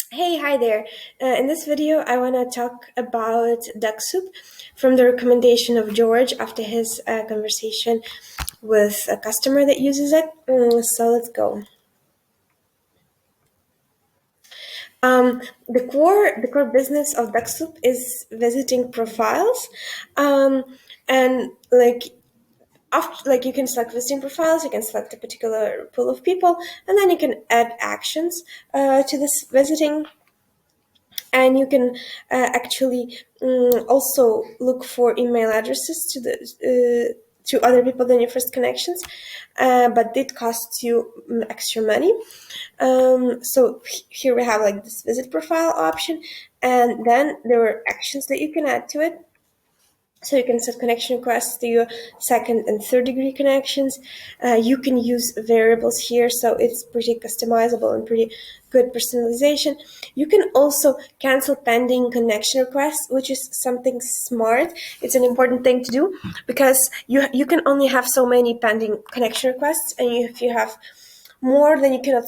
Hey, hi there. In this video, I want to talk about Dux-Soup from the recommendation of George after his conversation with a customer that uses it. So let's go. The core business of Dux-Soup is visiting profiles, um, and after, you can select visiting profiles, you can select a particular pool of people, and then you can add actions to this visiting, and you can actually also look for email addresses to other people than your first connections, but it costs you extra money. So here we have like this visit profile option, and then there are actions that you can add to it. So you can set connection requests to your second and third degree connections. You can use variables here, so it's pretty customizable and pretty good personalization. You can also cancel pending connection requests, which is something smart. It's an important thing to do because you can only have so many pending connection requests, and if you have more, then you cannot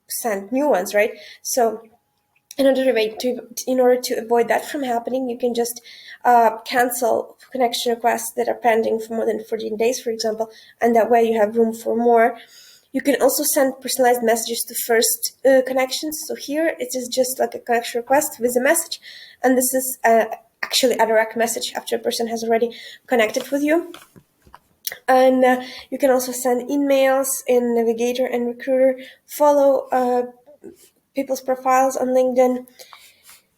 send new ones, right? So in order to avoid that from happening, you can just cancel connection requests that are pending for more than 14 days, for example, and that way you have room for more. You can also send personalized messages to first connections. So here it is just like a connection request with a message, and this is actually a direct message after a person has already connected with you. And you can also send emails in Navigator and Recruiter, follow people's profiles on LinkedIn.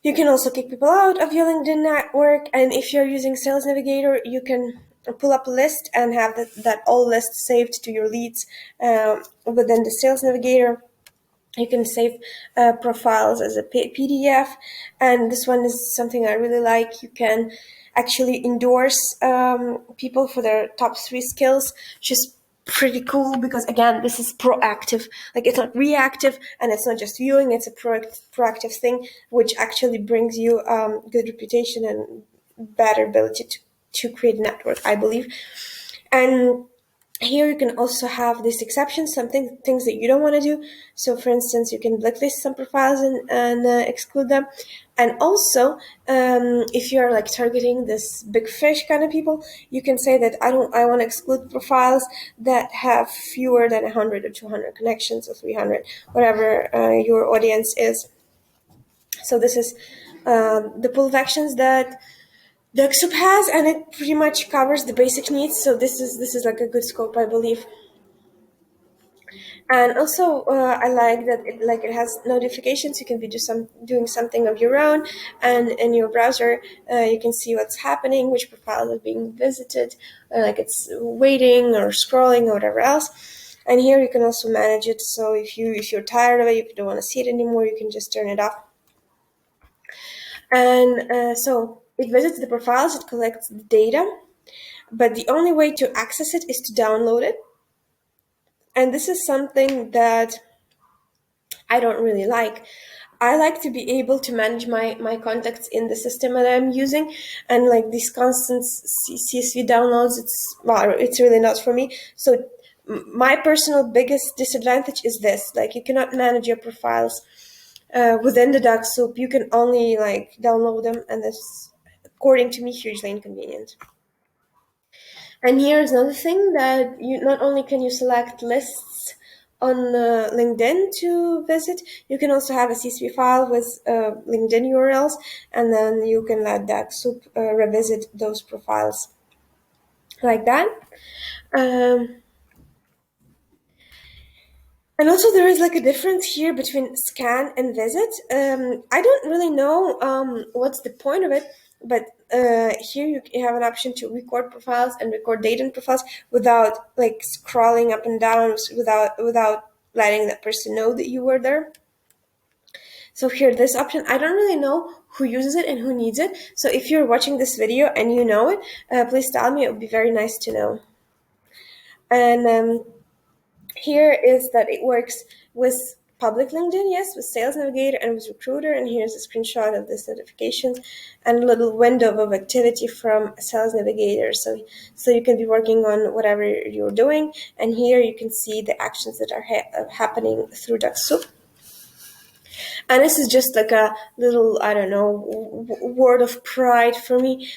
You can also kick people out of your LinkedIn network, and if you're using Sales Navigator, you can pull up a list and have that all list saved to your leads within the Sales Navigator. You can save profiles as a PDF, and this one is something I really like. You can actually endorse people for their top 3 skills, which is pretty cool because, again, this is proactive. Like, it's not reactive, and it's not just viewing, it's a proactive thing, which actually brings you good reputation and better ability to create a network, I believe. And here you can also have these exceptions, things that you don't want to do. So for instance, you can blacklist some profiles and exclude them. And also, if you're like targeting this big fish kind of people, you can say that I want to exclude profiles that have fewer than 100 or 200 connections or 300, whatever your audience is. So this is the pool of actions that Dux-Soup has, and it pretty much covers the basic needs. So this is like a good scope, I believe. And also, I like that it has notifications. You can be doing something of your own, and in your browser, you can see what's happening, which profiles are being visited, like it's waiting or scrolling or whatever else. And here you can also manage it. So if you're tired of it, if you don't want to see it anymore, you can just turn it off. And so it visits the profiles, it collects the data, but the only way to access it is to download it. And this is something that I don't really like. I like to be able to manage my contacts in the system that I'm using, and like these constant CSV downloads, it's really not for me. So my personal biggest disadvantage is this: like, you cannot manage your profiles within the Dux-Soup. You can only like download them, and this, according to me, hugely inconvenient. And here's another thing, that you not only can you select lists on LinkedIn to visit, you can also have a CSV file with LinkedIn URLs, and then you can let Dux-Soup revisit those profiles like that. Um, and also, there is like a difference here between scan and visit. I don't really know what's the point of it, but here you have an option to record profiles and record data in profiles without like scrolling up and down, without letting that person know that you were there. So here, this option, I don't really know who uses it and who needs it. So if you're watching this video and you know it, please tell me. It would be very nice to know. And here is that it works with public LinkedIn, yes, with Sales Navigator and with Recruiter. And here's a screenshot of this notifications and a little window of activity from Sales Navigator. So you can be working on whatever you're doing. And here you can see the actions that are happening through Dux-Soup. And this is just like a little, I don't know, word of pride for me.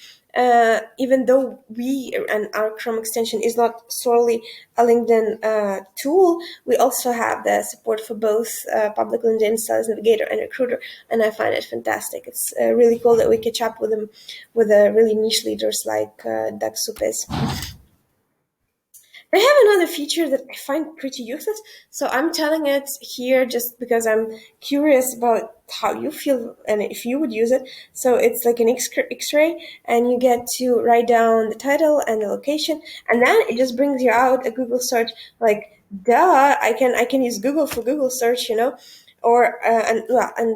Even though we and our Chrome extension is not solely a LinkedIn tool, we also have the support for both public LinkedIn, Sales Navigator, and Recruiter, and I find it fantastic. It's really cool that we catch up with them, with really niche leaders like Dux-Soup is. I have another feature that I find pretty useless, so I'm telling it here just because I'm curious about how you feel and if you would use it. So it's like an X-ray, and you get to write down the title and the location, and then it just brings you out a Google search. Like, duh, I can use Google for Google search, or and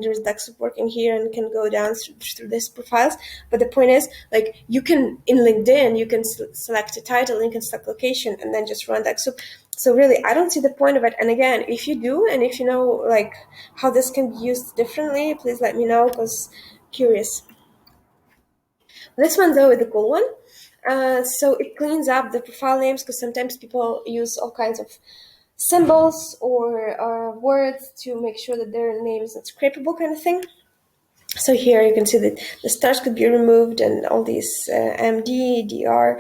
there's Dux-Soup working here and can go down through these profiles. But the point is, like, you can in LinkedIn you can select a title, you can select location, and then just run Dux-Soup. So really, I don't see the point of it. And again, if you do, and if you know like how this can be used differently, please let me know, because curious. This one though is the cool one. So it cleans up the profile names, because sometimes people use all kinds of symbols or words to make sure that their name is not scrapable, kind of thing. So here you can see that the stars could be removed and all these MD, DR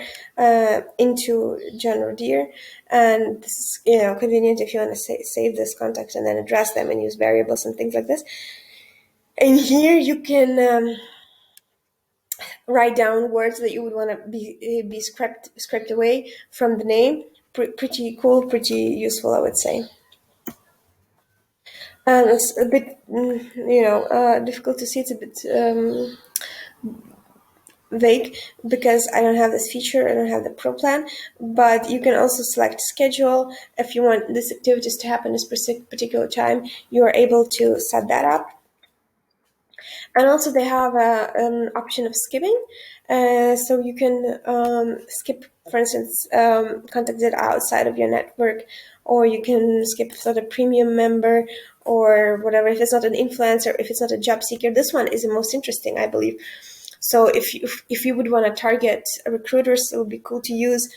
into general dir. And this is convenient if you want to save this contact and then address them and use variables and things like this. And here you can write down words that you would want to be scraped away from the name. Pretty cool, pretty useful, I would say. And it's a bit, difficult to see. It's a bit vague because I don't have this feature. I don't have the pro plan. But you can also select schedule. If you want these activities to happen at a particular time, you are able to set that up. And also they have an option of skipping. So you can skip, for instance, contacts that are outside of your network, or you can skip sort of premium member or whatever. If it's not an influencer, if it's not a job seeker, this one is the most interesting, I believe. So if you would want to target recruiters, it would be cool to use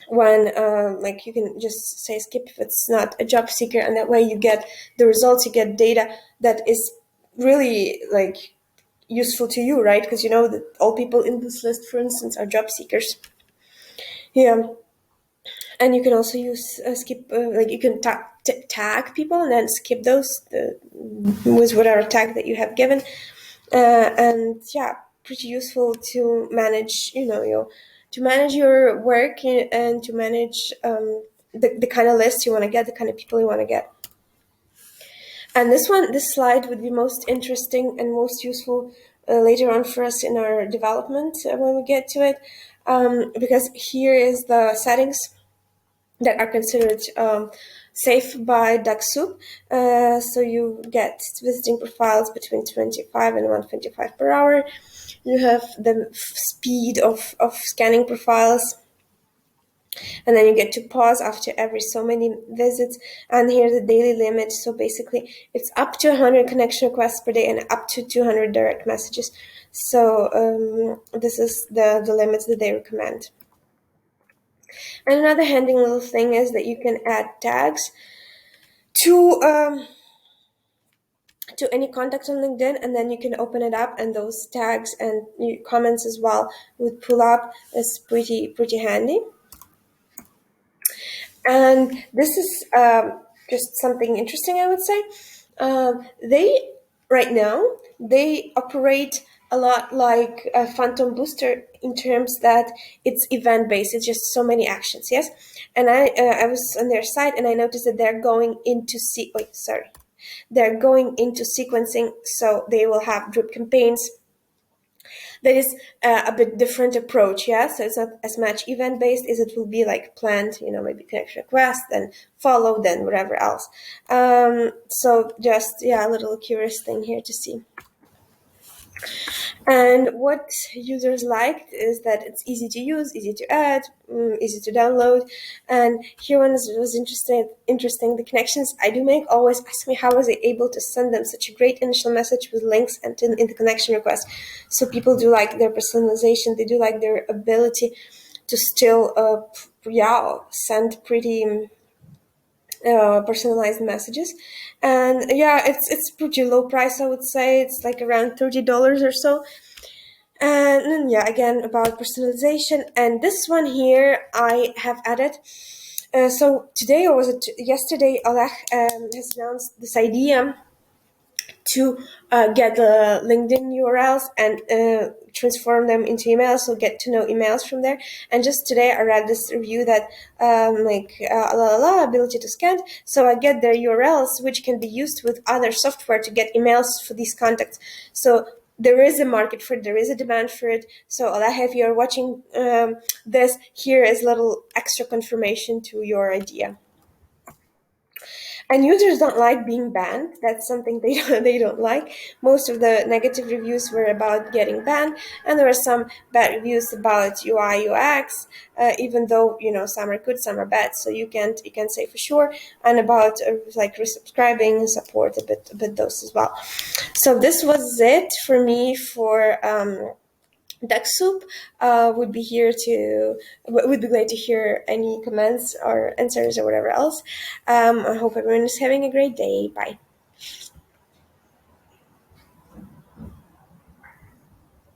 when like you can just say skip if it's not a job seeker, and that way you get the results, you get data that is really like useful to you, right? Because you know that all people in this list, for instance, are job seekers. Yeah. And you can also use skip, like you can tag people and then skip those with whatever tag that you have given. And yeah, pretty useful to manage, to manage your work and to manage the kind of list you want to get, the kind of people you want to get. And this slide would be most interesting and most useful later on for us in our development when we get to it, because here is the settings that are considered safe by Dux-Soup. So you get visiting profiles between 25 and 125 per hour. You have the speed of scanning profiles. And then you get to pause after every so many visits. And here's the daily limit. So basically, it's up to 100 connection requests per day and up to 200 direct messages. So this is the limits that they recommend. And another handy little thing is that you can add tags to any contact on LinkedIn, and then you can open it up, and those tags and comments as well would pull up. It's pretty handy. And this is just something interesting, I would say. They right now they operate a lot like a Phantom Booster in terms that it's event based. It's just so many actions, yes. And I was on their site and I noticed that they're going into they're going into sequencing, so they will have drip campaigns. That is a bit different approach, yeah. So it's not as much event based as it will be like planned, maybe connection request, then follow, then whatever else. So just a little curious thing here to see. And what users liked is that it's easy to use, easy to add, easy to download. And here one was interesting. The connections I do make always ask me how was I able to send them such a great initial message with links and in the connection request. So people do like their personalization. They do like their ability to still, send pretty personalized messages. And yeah, it's pretty low price, I would say. It's like around $30 or so. And then, yeah, again, about personalization. And this one here I have added. So today, or was it yesterday, Oleg has announced this idea to get the LinkedIn URLs and transform them into emails, so get to know emails from there. And just today, I read this review that ability to scan. So I get their URLs, which can be used with other software to get emails for these contacts. So there is a market for it, there is a demand for it. So Allah, if you're watching this, here is a little extra confirmation to your idea. And users don't like being banned. That's something they don't like. Most of the negative reviews were about getting banned, and there were some bad reviews about UI UX. Even though some are good, some are bad, so you can't say for sure. And about like resubscribing and support, a bit those as well. So this was it for me for. Dux-Soup. Would be here to would be glad to hear any comments or answers or whatever else. I hope everyone is having a great day. Bye.